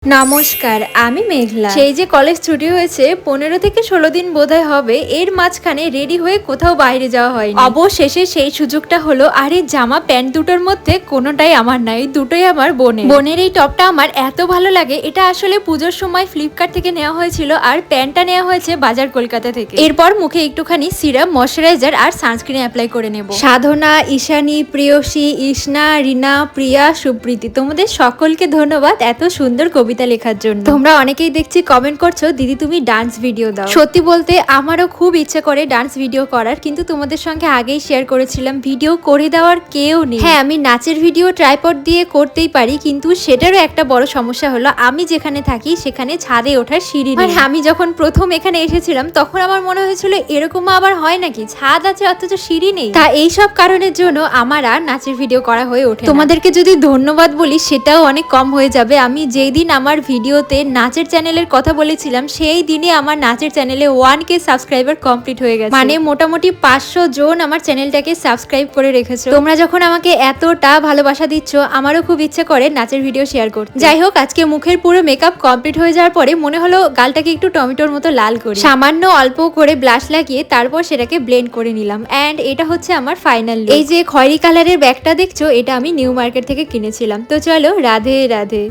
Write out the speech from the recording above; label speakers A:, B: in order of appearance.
A: নমস্কার, আমি মেঘলা। সেই যে কলেজ ছুটি হয়েছে 15 থেকে 16 দিন বোধহয় হবে, এর মাঝখানে রেডি হয়ে কোথাও বাইরে যাওয়া হয়নি। অবশেষে সেই সুযোগটা হলো। আর এই জামা প্যান্ট দুটোর মধ্যে কোনোটাই আমার নাই, দুটোই আমার বোনের। এই টপটা আমার এত ভালো লাগে, এটা আসলে পুজোর সময় ফ্লিপকার্ট থেকে নেওয়া হয়েছিল, আর প্যান্টটা নেওয়া হয়েছে বাজার কলকাতা থেকে। এরপর মুখে একটুখানি সিরাম, ময়শ্চারাইজার আর সানস্ক্রিন অ্যাপ্লাই করে নেব। সাধনা, ঈশানী, প্রিয়সী, ইষ্ণা, রিনা, প্রিয়া, সুপ্রীতি, তোমাদের সকলকে ধন্যবাদ এত সুন্দর কবিতা লেখার জন্য। তোমরা অনেকেই দেখছি কমেন্ট করছো, দিদি তুমি ডান্স ভিডিও দাও। সত্যি বলতে আমারও খুব ইচ্ছে করে ডান্স ভিডিও করার, কিন্তু তোমাদের সঙ্গে আগেই শেয়ার করেছিলাম ভিডিও করে দেওয়ার কেউ নেই। হ্যাঁ, আমি নাচের ভিডিও ট্রাইপড দিয়ে করতেই পারি, কিন্তু সেটারও একটা বড় সমস্যা হলো আমি যেখানে থাকি সেখানে ছাদে ওঠার সিঁড়ি নেই। আমি যখন প্রথম এখানে এসেছিলাম তখন আমার মনে হয়েছিল এরকম আবার হয় নাকি, ছাদ আছে অথচ সিঁড়ি নেই। তা এইসব কারণের জন্য আমার আর নাচের ভিডিও করা হয়ে ওঠে। তোমাদেরকে যদি ধন্যবাদ বলি সেটাও অনেক কম হয়ে যাবে। আমি যেই দিন আমার ভিডিওতে নাচের চ্যানেলের কথা বলেছিলাম সেই দিনই আমার নাচের চ্যানেলে 1K সাবস্ক্রাইবার কমপ্লিট হয়ে গেছে। মানে মোটামুটি 500 জন আমার চ্যানেলটাকে সাবস্ক্রাইব করে রেখেছো। তোমরা যখন আমাকে এতটা ভালোবাসা দিচ্ছ, আমারও খুব ইচ্ছে করে নাচের ভিডিও শেয়ার করতে। যাই হোক, আজকে মুখের পুরো মেকআপ কমপ্লিট হয়ে যাওয়ার পরে মনে হলো গালটাকে একটু টমেটোর মতো লাল করি। সামান্য অল্প করে ব্লাশ লাগিয়ে তারপর সেটাকে ব্লেন্ড করে নিলাম। এন্ড এটা হচ্ছে আমার ফাইনাল লুক। এই যে খয়েরি কালারের ব্যাগটা দেখছো, এটা আমি নিউ মার্কেট থেকে কিনেছিলাম। তো চলো, রাধে রাধে।